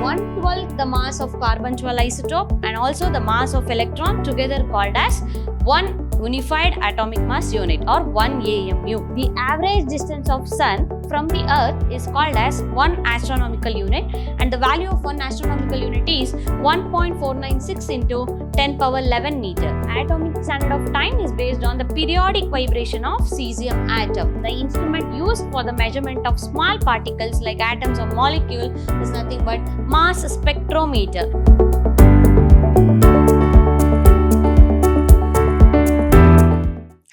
1/12 the mass of carbon 12 isotope and also the mass of electron together called as 1 unified atomic mass unit or 1 AMU. The average distance of Sun from the Earth is called as 1 astronomical unit and the value of 1 astronomical unit is 1.496 into 10 power 11 meter. Atomic standard of time is based on the periodic vibration of cesium atom. The instrument used for the measurement of small particles like atoms or molecule is nothing but mass spectrometer.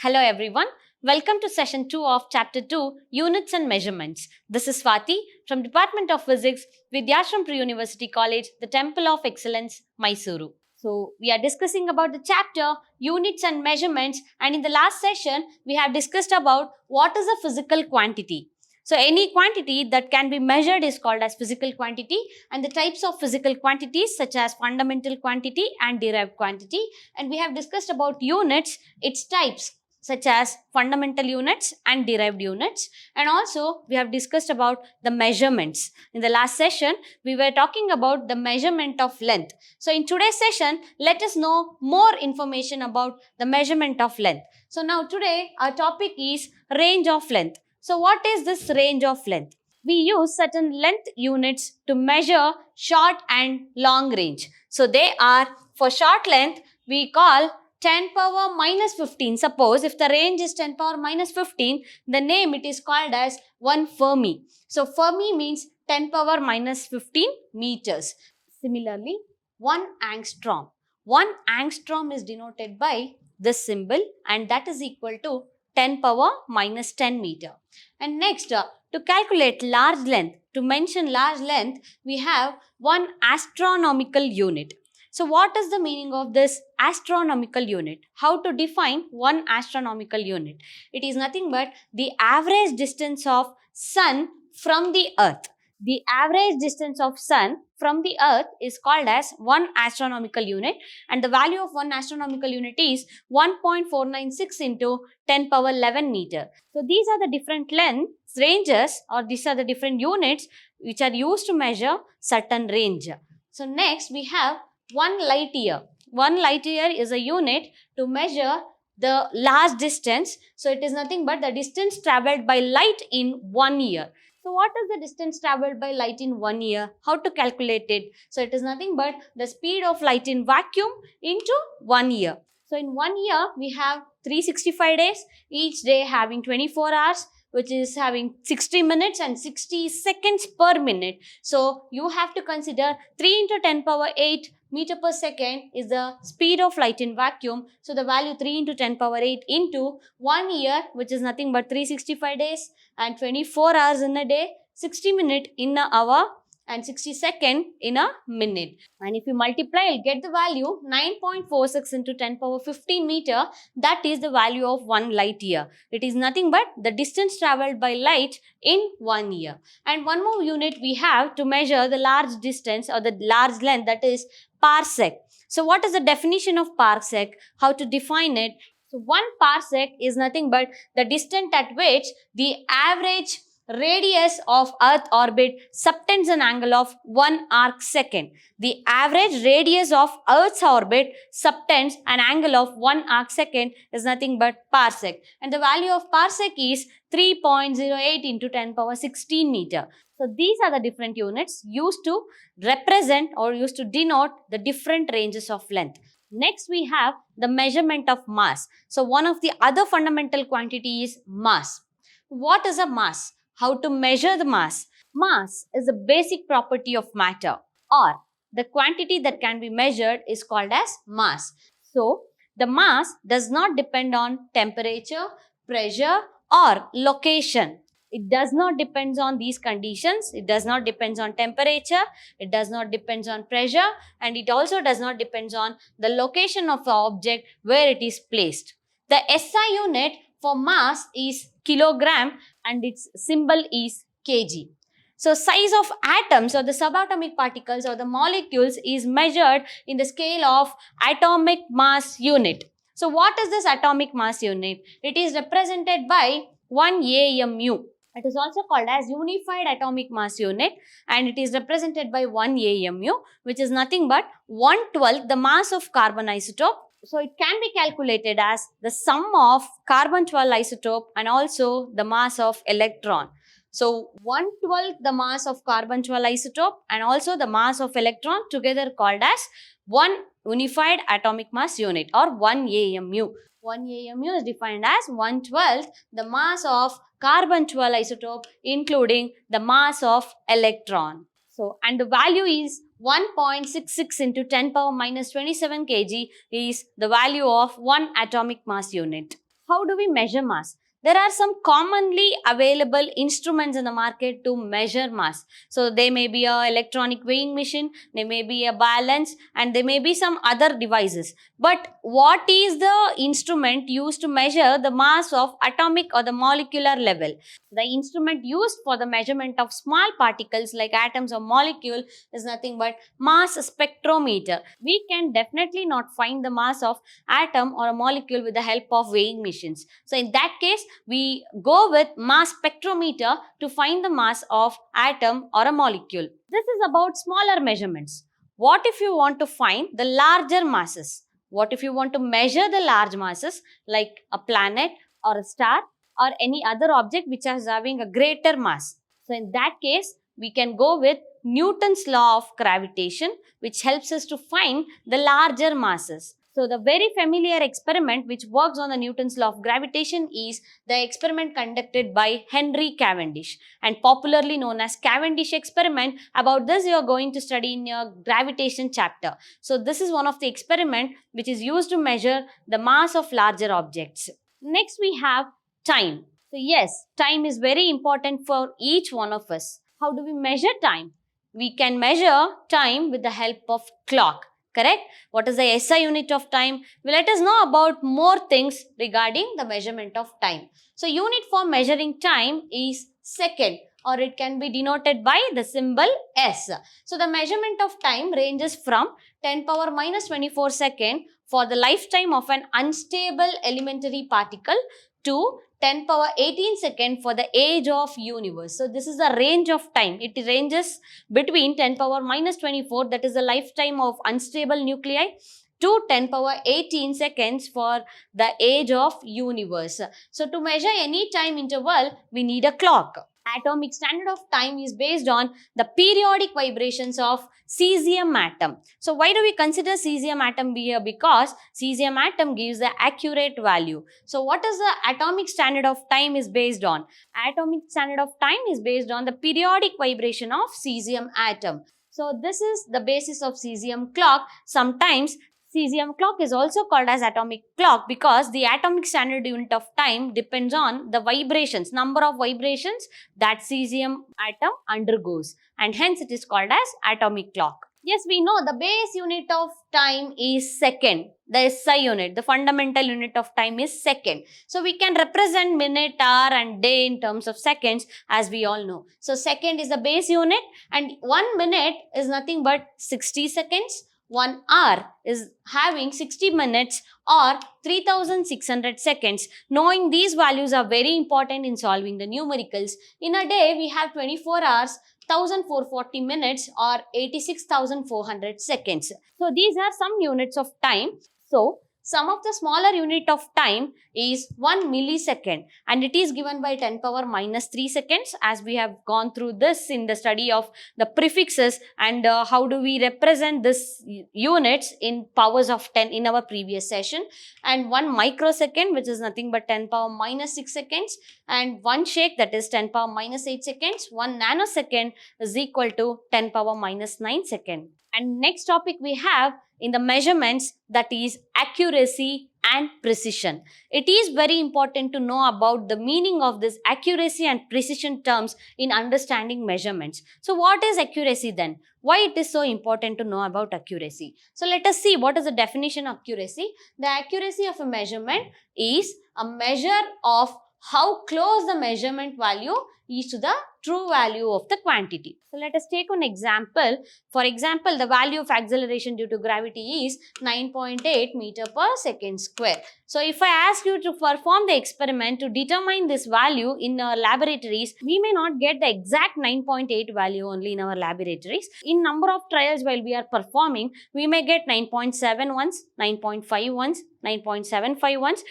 Hello everyone, welcome to session 2 of chapter 2 Units and Measurements. This is Swati from Department of Physics, Vidyashram Pre-University College, the Temple of Excellence, Mysuru. So we are discussing about the chapter Units and Measurements, and in the last session we have discussed about what is a physical quantity. So any quantity that can be measured is called as physical quantity, and the types of physical quantities such as fundamental quantity and derived quantity, and we have discussed about units, its types such as fundamental units and derived units, and also we have discussed about the measurements. In the last session, we were talking about the measurement of length. So in today's session, let us know more information about the measurement of length. So now today our topic is range of length. So what is this range of length? We use certain length units to measure short and long range. So they are, for short length, we call 10 power minus 15. Suppose if the range is 10 power minus 15, the name it is called as 1 Fermi. So Fermi means 10 power minus 15 meters. Similarly, 1 angstrom. 1 angstrom is denoted by this symbol and that is equal to 10 power minus 10 meter. And next, to calculate large length, to mention large length, we have 1 astronomical unit. So what is the meaning of this astronomical unit? How to define 1 astronomical unit? It is nothing but the average distance of Sun from the Earth. The average distance of Sun from the Earth is called as 1 astronomical unit and the value of 1 astronomical unit is 1.496 into 10 power 11 meter. So these are the different length ranges, or these are the different units which are used to measure certain range. So next we have 1 light year. 1 light year is a unit to measure the large distance. So it is nothing but the distance travelled by light in 1 year. So what is the distance travelled by light in 1 year? How to calculate it? So it is nothing but the speed of light in vacuum into 1 year. So in 1 year we have 365 days, each day having 24 hours, which is having 60 minutes and 60 seconds per minute. So you have to consider 3 into 10 power 8 meter per second is the speed of light in vacuum. So the value 3 into 10 power 8 into 1 year, which is nothing but 365 days and 24 hours in a day, 60 minutes in an hour and 60 seconds in a minute. And if you multiply, you'll get the value 9.46 into 10 power 15 meter. That is the value of 1 light year. It is nothing but the distance travelled by light in 1 year. And one more unit we have to measure the large distance or the large length, that is parsec. So what is the definition of parsec? How to define it? So 1 parsec is nothing but the distance at which the average radius of Earth orbit subtends an angle of 1 arc second. The average radius of Earth's orbit subtends an angle of 1 arc second is nothing but parsec. And the value of parsec is 3.08 into 10 power 16 meter. So these are the different units used to represent or used to denote the different ranges of length. Next we have the measurement of mass. So one of the other fundamental quantity is mass. What is a mass? How to measure the mass? Mass is a basic property of matter, or the quantity that can be measured is called as mass. So the mass does not depend on temperature, pressure or location. It does not depend on these conditions. It does not depend on temperature. It does not depend on pressure. And it also does not depend on the location of the object where it is placed. The SI unit for mass is kilogram and its symbol is kg. So size of atoms or the subatomic particles or the molecules is measured in the scale of atomic mass unit. So what is this atomic mass unit? It is represented by 1 AMU. It is also called as Unified Atomic Mass Unit, and it is represented by 1 AMU, which is nothing but 1/12 the mass of carbon isotope. So it can be calculated as the sum of carbon 12 isotope and also the mass of electron. So 1/12 the mass of carbon 12 isotope and also the mass of electron together called as 1 unified atomic mass unit or 1 AMU. 1 AMU is defined as 1/12 the mass of carbon 12 isotope including the mass of electron. So, and the value is 1.66 into 10 power minus 27 kg is the value of 1 atomic mass unit. How do we measure mass? There are some commonly available instruments in the market to measure mass. So, they may be a electronic weighing machine, they may be a balance, and there may be some other devices. But what is the instrument used to measure the mass of atomic or the molecular level? The instrument used for the measurement of small particles like atoms or molecule is nothing but mass spectrometer. We can definitely not find the mass of atom or a molecule with the help of weighing machines. So in that case, we go with mass spectrometer to find the mass of atom or a molecule. This is about smaller measurements. What if you want to find the larger masses? What if you want to measure the large masses like a planet or a star or any other object which is having a greater mass? So in that case, we can go with Newton's law of gravitation, which helps us to find the larger masses. So the very familiar experiment which works on the Newton's law of gravitation is the experiment conducted by Henry Cavendish and popularly known as Cavendish experiment. About this you are going to study in your gravitation chapter. So this is one of the experiment which is used to measure the mass of larger objects. Next we have time. So yes, time is very important for each one of us. How do we measure time? We can measure time with the help of clock. Correct? What is the SI unit of time? Let us know about more things regarding the measurement of time. So unit for measuring time is second, or it can be denoted by the symbol S. So the measurement of time ranges from 10 power minus 24 second for the lifetime of an unstable elementary particle to 10 power 18 second for the age of universe. So this is the range of time. It ranges between 10 power minus 24, that is the lifetime of unstable nuclei, to 10 power 18 seconds for the age of universe. So to measure any time interval, we need a clock. Atomic standard of time is based on the periodic vibrations of cesium atom. So why do we consider cesium atom here? Because cesium atom gives the accurate value. So what is the atomic standard of time is based on? Atomic standard of time is based on the periodic vibration of cesium atom. So this is the basis of cesium clock. Sometimes cesium clock is also called as atomic clock because the atomic standard unit of time depends on the vibrations, number of vibrations that cesium atom undergoes, and hence it is called as atomic clock. Yes, we know the base unit of time is second. The SI unit, the fundamental unit of time is second. So we can represent minute, hour and day in terms of seconds, as we all know. So second is the base unit and 1 minute is nothing but 60 seconds. 1 hour is having 60 minutes or 3600 seconds. Knowing these values are very important in solving the numericals. In a day, we have 24 hours, 1440 minutes or 86,400 seconds. So these are some units of time. So sum of the smaller unit of time is 1 millisecond and it is given by 10 power minus 3 seconds, as we have gone through this in the study of the prefixes and how do we represent this units in powers of 10 in our previous session, and 1 microsecond which is nothing but 10 power minus 6 seconds, and 1 shake, that is 10 power minus 8 seconds, 1 nanosecond is equal to 10 power minus 9 second. And next topic we have in the measurements, that is accuracy and precision. It is very important to know about the meaning of this accuracy and precision terms in understanding measurements. So what is accuracy then? Why it is so important to know about accuracy? So let us see what is the definition of accuracy. The accuracy of a measurement is a measure of how close the measurement value is to the true value of the quantity. So let us take an example. For example, the value of acceleration due to gravity is 9.8 meter per second square. So if I ask you to perform the experiment to determine this value in our laboratories, we may not get the exact 9.8 value only in our laboratories. In number of trials while we are performing, we may get 9.7 once, 9.5 once, 9.75 once,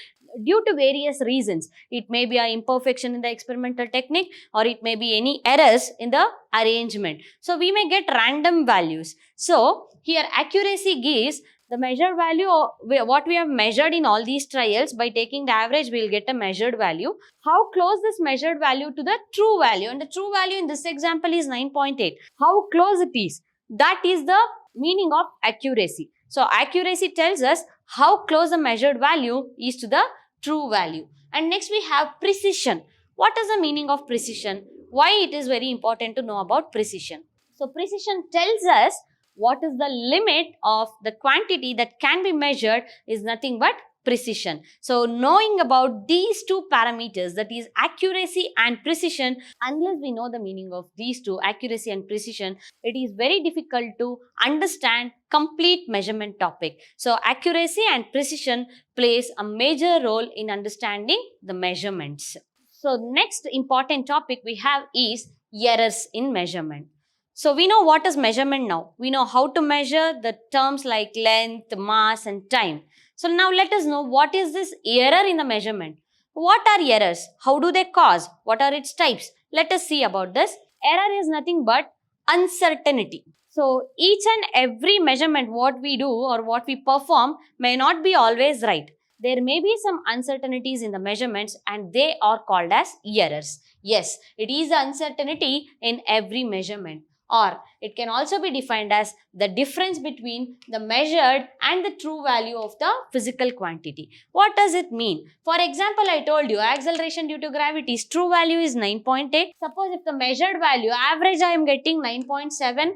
due to various reasons. It may be an imperfection in the experimental technique, or it may be any errors in the arrangement. So we may get random values. So here accuracy gives the measured value of what we have measured in all these trials. By taking the average, we will get a measured value. How close this measured value to the true value, and the true value in this example is 9.8. How close it is, that is the meaning of accuracy. So accuracy tells us how close the measured value is to the true value. And next we have precision. What is the meaning of precision? Why it is very important to know about precision? So precision tells us what is the limit of the quantity that can be measured is nothing but precision. So knowing about these two parameters, that is accuracy and precision, unless we know the meaning of these two, accuracy and precision, it is very difficult to understand complete measurement topic. So accuracy and precision plays a major role in understanding the measurements. So next important topic we have is errors in measurement. So we know what is measurement now. We know how to measure the terms like length, mass and time. So now let us know what is this error in the measurement. What are errors? How do they cause? What are its types? Let us see about this. Error is nothing but uncertainty. So each and every measurement what we do or what we perform may not be always right. There may be some uncertainties in the measurements and they are called as errors. Yes, it is the uncertainty in every measurement. Or it can also be defined as the difference between the measured and the true value of the physical quantity. What does it mean? For example, I told you acceleration due to gravity's true value is 9.8. Suppose if the measured value average I am getting 9.7,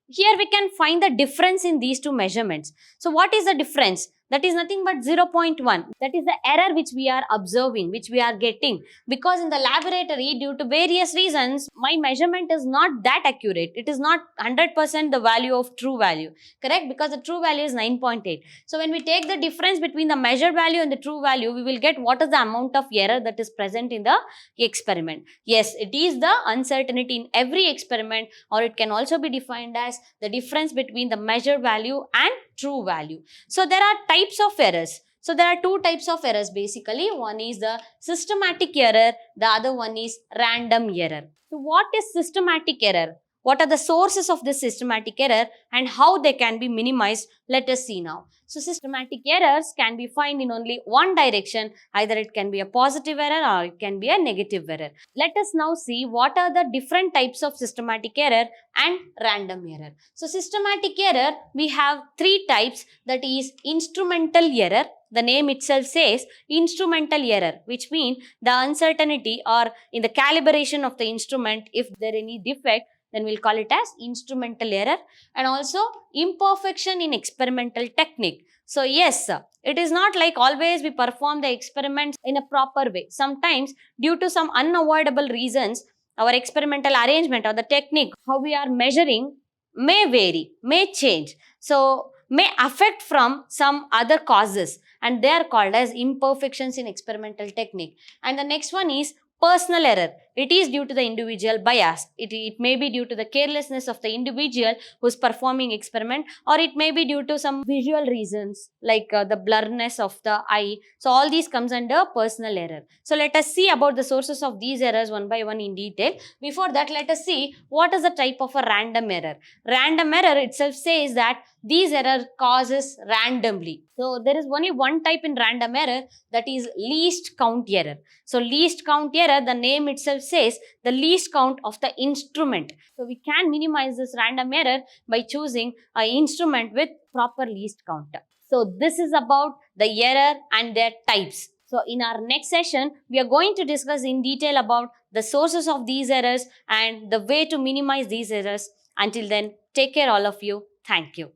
here we can find the difference in these two measurements. So what is the difference? That is nothing but 0.1. That is the error which we are observing, which we are getting. Because in the laboratory, due to various reasons, my measurement is not that accurate. It is not 100% the value of true value. Correct? Because the true value is 9.8. So when we take the difference between the measured value and the true value, we will get what is the amount of error that is present in the experiment. Yes, it is the uncertainty in every experiment, or it can also be defined as the difference between the measured value and true value. So there are types of errors. So there are two types of errors basically. One is the systematic error, the other one is random error. So what is systematic error? What are the sources of this systematic error and how they can be minimized? Let us see now. So systematic errors can be found in only one direction. Either it can be a positive error or it can be a negative error. Let us now see what are the different types of systematic error and random error. So systematic error, we have three types, that is instrumental error. The name itself says instrumental error, which means the uncertainty or in the calibration of the instrument, if there any defect, then we'll call it as instrumental error. And also imperfection in experimental technique. So yes, it is not like always we perform the experiments in a proper way. Sometimes due to some unavoidable reasons, our experimental arrangement or the technique, how we are measuring may vary, may change. So may affect from some other causes, and they are called as imperfections in experimental technique. And the next one is personal error. It is due to the individual bias. It may be due to the carelessness of the individual who is performing experiment, or it may be due to some visual reasons like the blurriness of the eye. So all these comes under personal error. So let us see about the sources of these errors one by one in detail. Before that, let us see what is the type of a random error. Random error itself says that these error causes randomly. So there is only one type in random error, that is least count error. So least count error, the name itself says the least count of the instrument. So we can minimize this random error by choosing an instrument with proper least count. So this is about the error and their types. So in our next session, we are going to discuss in detail about the sources of these errors and the way to minimize these errors. Until then, take care all of you. Thank you.